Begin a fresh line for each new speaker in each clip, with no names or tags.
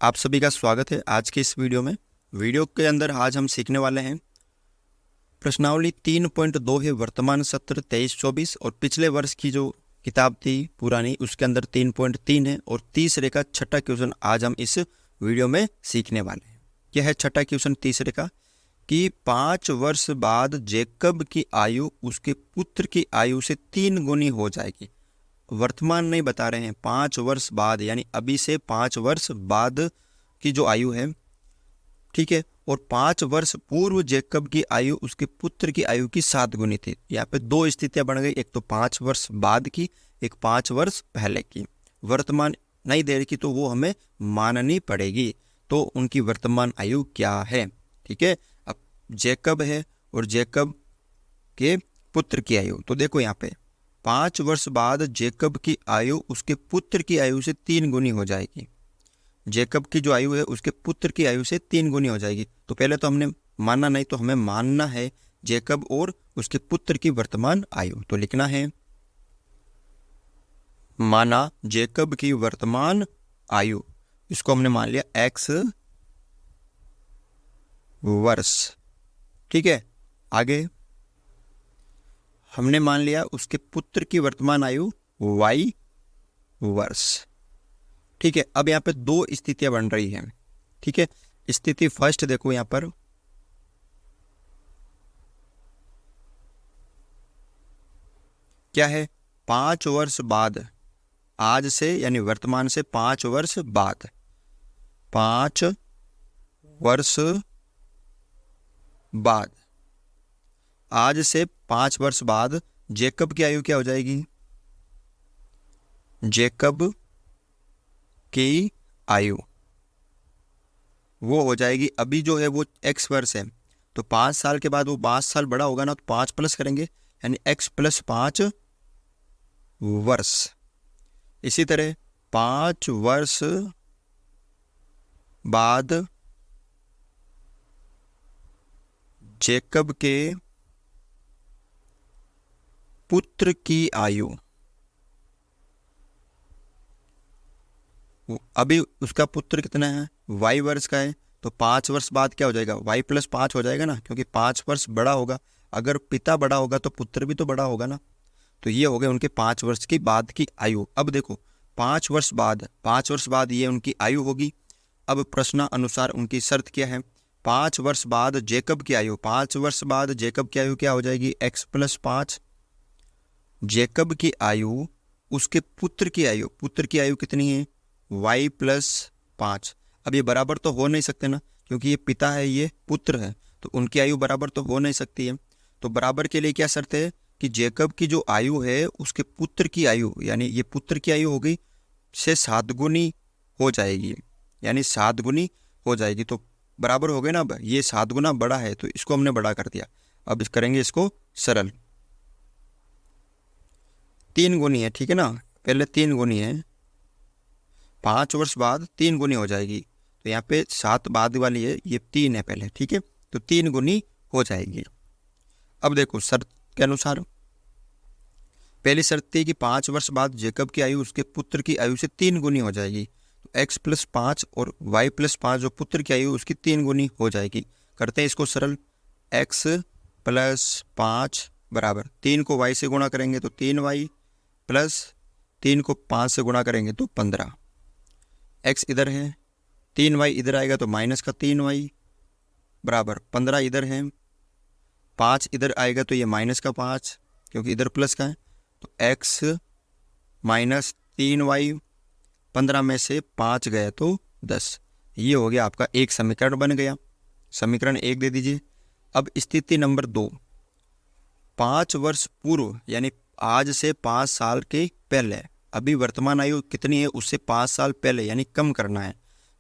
आप सभी का स्वागत है आज के इस वीडियो में। वीडियो के अंदर आज हम सीखने वाले हैं प्रश्नावली 3.2 है वर्तमान सत्र 23-24 और पिछले वर्ष की जो किताब थी पुरानी उसके अंदर 3.3 है और तीसरे का छठा क्वेश्चन आज हम इस वीडियो में सीखने वाले हैं। यह है छठा क्वेश्चन तीसरे का कि 5 वर्ष बाद जेकब की आयु उसके पुत्र की आयु से 3 गुनी हो जाएगी। वर्तमान नहीं बता रहे हैं, 5 वर्ष बाद यानी अभी से 5 वर्ष बाद की जो आयु है, ठीक है। और 5 वर्ष पूर्व जेकब की आयु उसके पुत्र की आयु की 7 गुनी थी। यहाँ पे दो स्थितियां बन गई, एक तो 5 वर्ष बाद की, एक 5 वर्ष पहले की। वर्तमान नहीं दे रही तो वो हमें माननी पड़ेगी। तो उनकी वर्तमान आयु क्या है, ठीक है। अब जेकब है और जेकब के पुत्र की आयु, तो देखो यहाँ पे 5 वर्ष बाद जेकब की आयु उसके पुत्र की आयु से 3 गुनी हो जाएगी। जेकब की जो आयु है उसके पुत्र की आयु से 3 गुनी हो जाएगी। तो पहले तो हमने मानना नहीं, तो हमें मानना है जेकब और उसके पुत्र की वर्तमान आयु। तो लिखना है माना जेकब की वर्तमान आयु, इसको हमने मान लिया x वर्ष, ठीक है। आगे हमने मान लिया उसके पुत्र की वर्तमान आयु y वर्ष, ठीक है। अब यहाँ पे दो स्थितियां बन रही हैं, ठीक है। स्थिति फर्स्ट देखो यहाँ पर, क्या है, 5 वर्ष बाद, आज से यानी वर्तमान से 5 वर्ष बाद, 5 वर्ष बाद, आज से 5 वर्ष बाद जेकब की आयु क्या हो जाएगी, जेकब की आयु वो हो जाएगी, अभी जो है वो x वर्ष है, तो 5 साल के बाद वो 5 साल बड़ा होगा ना, तो 5 प्लस करेंगे यानी x + 5 वर्ष। इसी तरह 5 वर्ष बाद जेकब के पुत्र की आयु, अभी उसका पुत्र कितना है, y वर्ष का है, तो 5 वर्ष बाद क्या हो जाएगा, y + 5 हो जाएगा ना, क्योंकि 5 वर्ष बड़ा होगा। अगर पिता बड़ा होगा तो पुत्र भी तो बड़ा होगा ना। तो ये हो गए उनके 5 वर्ष की बाद की आयु। अब देखो 5 वर्ष बाद, 5 वर्ष बाद ये उनकी आयु होगी। अब प्रश्न अनुसार उनकी शर्त क्या है, 5 वर्ष बाद जेकब की आयु, 5 वर्ष बाद जेकब की आयु क्या हो जाएगी, x + 5, जेकब की आयु उसके पुत्र की आयु, पुत्र की आयु कितनी है, y + 5। अब ये बराबर तो हो नहीं सकते ना, क्योंकि ये पिता है ये पुत्र है, तो उनकी आयु बराबर तो हो नहीं सकती है। तो बराबर के लिए क्या शर्त है कि जेकब की जो आयु है उसके पुत्र की आयु, यानी ये पुत्र की आयु हो गई से 7 गुनी हो जाएगी, यानी 7 गुनी हो जाएगी। तो बराबर हो गए ना। अब ये 7 गुना बड़ा है तो इसको हमने बड़ा कर दिया। अब करेंगे इसको सरल, 3 गुनी है, ठीक है ना। पहले 3 गुनी है, 5 वर्ष बाद 3 गुनी हो जाएगी, तो यहाँ पे 7 बाद वाली है, ये 3 है पहले, ठीक है। तो 3 गुनी हो जाएगी। अब देखो शर्त के अनुसार पहली शर्त थी कि 5 वर्ष बाद जेकब की आयु उसके पुत्र की आयु से 3 गुनी हो जाएगी, तो x + 5 और y + 5 जो पुत्र की आयु उसकी 3 गुनी हो जाएगी। करते हैं इसको सरल, x + 5 बराबर 3 को y से गुणा करेंगे तो 3y प्लस 3 को 5 से गुणा करेंगे तो 15, x इधर है, 3y इधर आएगा तो -3y बराबर 15 इधर है, 5 इधर आएगा तो ये -5 क्योंकि इधर प्लस का है, तो x - 3y, 15 में से 5 गया तो 10। ये हो गया आपका एक समीकरण बन गया। समीकरण 1 दे दीजिए। अब स्थिति नंबर 2, 5 वर्ष पूर्व यानी आज से 5 साल के पहले, अभी वर्तमान आयु कितनी है उससे 5 साल पहले यानी कम करना है।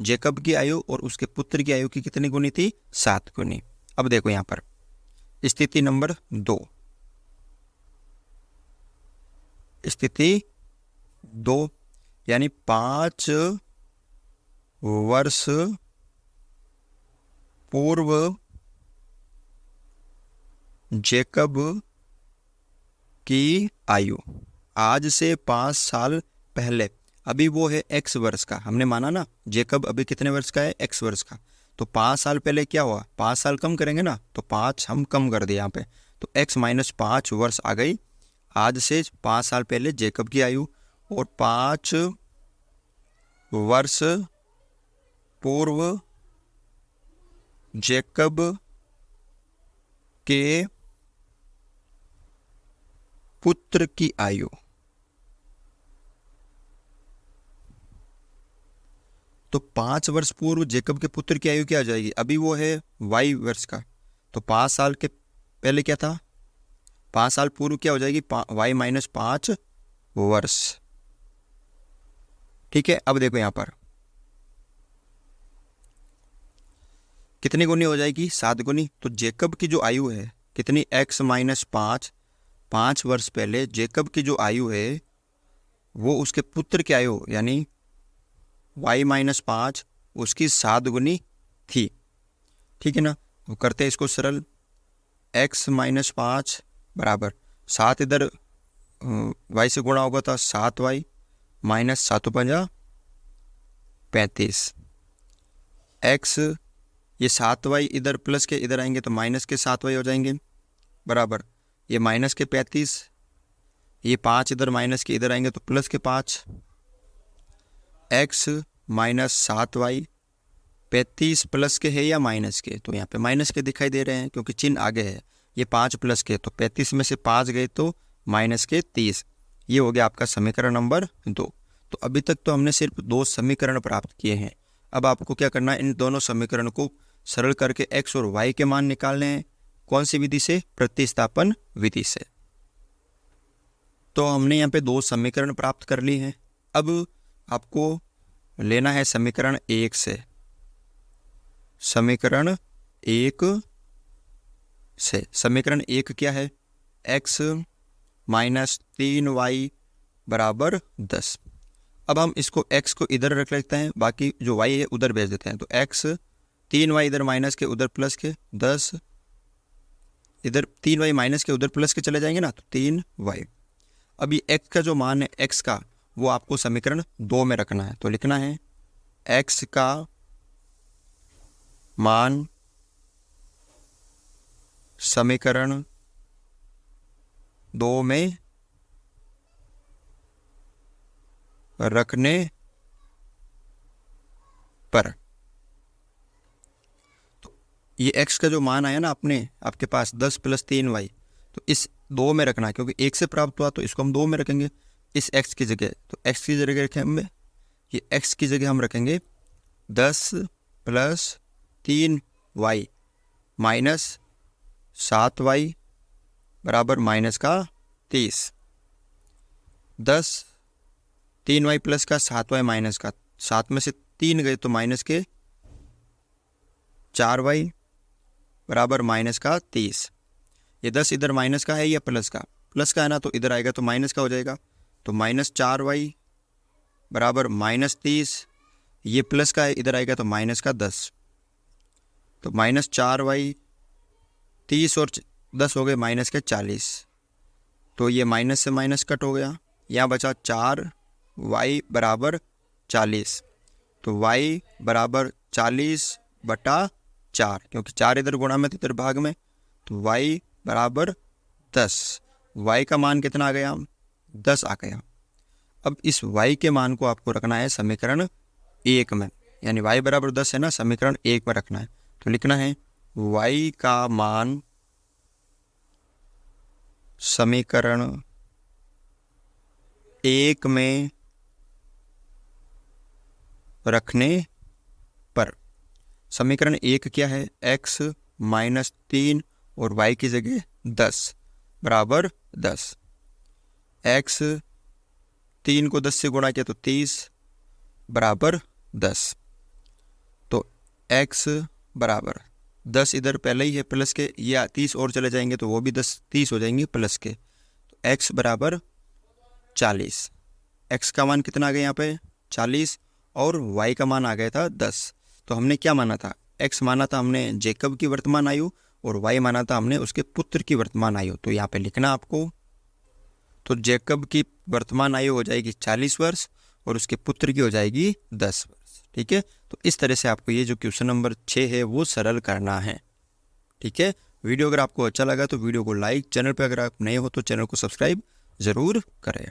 जेकब की आयु और उसके पुत्र की आयु की कितनी गुनी थी, 7 गुनी। अब देखो यहाँ पर स्थिति नंबर 2, स्थिति 2 यानी 5 वर्ष पूर्व जेकब की आयु, आज से 5 साल पहले, अभी वो है x वर्ष का, हमने माना ना जेकब अभी कितने वर्ष का है, x वर्ष का। तो 5 साल पहले क्या हुआ, 5 साल कम करेंगे ना, तो 5 हम कम कर दिए यहाँ पे, तो x माइनस 5 वर्ष आ गई। आज से 5 साल पहले जेकब की आयु, और 5 वर्ष पूर्व जेकब के पुत्र की आयु। तो 5 वर्ष पूर्व जेकब के पुत्र की आयु क्या आ जाएगी, अभी वो है y वर्ष का, तो 5 साल के पहले क्या था, 5 साल पूर्व क्या हो जाएगी, y माइनस 5 वर्ष। ठीक है, अब देखो यहाँ पर कितनी गुनी हो जाएगी, 7 गुनी। तो जेकब की जो आयु है कितनी, x माइनस 5, 5 वर्ष पहले जेकब की जो आयु है वो उसके पुत्र की आयु यानी y माइनस 5 उसकी 7 गुनी थी। ठीक है ना, वो करते हैं इसको सरल, x माइनस 5 बराबर 7, इधर y से गुणा होगा तो 7y माइनस 7 पंजा 35, x ये 7y इधर प्लस के इधर आएंगे तो माइनस के 7y हो जाएंगे, बराबर ये माइनस के 35, ये 5 इधर माइनस के इधर आएंगे तो प्लस के 5, x माइनस 7y 35 प्लस के है या माइनस के, तो यहाँ पे माइनस के दिखाई दे रहे हैं क्योंकि चिन्ह आगे है। ये 5 प्लस के, तो 35 में से 5 गए तो माइनस के 30। ये हो गया आपका समीकरण नंबर 2। तो अभी तक तो हमने सिर्फ 2 समीकरण प्राप्त किए हैं। अब आपको क्या करना है, इन दोनों समीकरण को सरल करके x और y के मान निकालने हैं। कौन सी विधि से, प्रतिस्थापन विधि से। तो हमने यहाँ पे 2 समीकरण प्राप्त कर ली हैं। अब आपको लेना है समीकरण 1 से, समीकरण 1 से। समीकरण 1 क्या है, x माइनस 3y बराबर 10। अब हम इसको x को इधर रख लेते हैं, बाकी जो y है उधर भेज देते हैं। तो x 3y इधर माइनस के उधर प्लस के 10, इधर 3y माइनस के उधर प्लस के चले जाएंगे ना, तो 3y। अब ये x का जो मान है x का, वो आपको समीकरण 2 में रखना है। तो लिखना है x का मान समीकरण 2 में रखने पर, तो ये x का जो मान आया ना अपने आपके पास 10 प्लस 3y, तो इस 2 में रखना है क्योंकि 1 से प्राप्त हुआ तो इसको हम 2 में रखेंगे इस x की जगह। तो x की जगह रखें हम, ये x की जगह हम रखेंगे 10 प्लस 3y माइनस 7y बराबर माइनस का 30। 10 3y प्लस का 7y माइनस का, 7 में से 3 गए तो माइनस के 4y बराबर माइनस का 30। ये 10 इधर माइनस का है या प्लस का, प्लस का है ना, तो इधर आएगा तो माइनस का हो जाएगा। तो माइनस 4y बराबर माइनस 30, ये प्लस का है इधर आएगा तो माइनस का 10। तो माइनस 4y 30 और 10 हो गए माइनस के 40। तो ये माइनस से माइनस कट हो गया, यहाँ बचा 4y बराबर 40। तो y बराबर 40/4, क्योंकि 4 इधर गुणा में तो इधर भाग में, तो y बराबर 10। y का मान कितना आ गया, 10 आ गया। अब इस y के मान को आपको रखना है समीकरण 1 में, यानी y बराबर 10 है ना, समीकरण 1 में रखना है। तो लिखना है y का मान समीकरण 1 में रखने पर। समीकरण 1 क्या है, x माइनस 3 और y की जगह 10 बराबर 10। x 3 को 10 से गुणा किया तो 30 बराबर 10। तो x बराबर 10 इधर पहले ही है प्लस के, या 30 और चले जाएंगे तो वो भी 30 हो जाएंगे प्लस के। तो x बराबर 40। x का मान कितना आ गया यहाँ पे 40, और y का मान आ गया था 10। तो हमने क्या माना था, x माना था हमने जेकब की वर्तमान आयु, और y माना था हमने उसके पुत्र की वर्तमान आयु। तो यहाँ पे लिखना आपको, तो जेकब की वर्तमान आयु हो जाएगी 40 वर्ष और उसके पुत्र की हो जाएगी 10 वर्ष। ठीक है, तो इस तरह से आपको ये जो क्वेश्चन नंबर 6 है वो सरल करना है। ठीक है, वीडियो अगर आपको अच्छा लगा तो वीडियो को लाइक, चैनल पे अगर आप नए हो तो चैनल को सब्सक्राइब ज़रूर करें।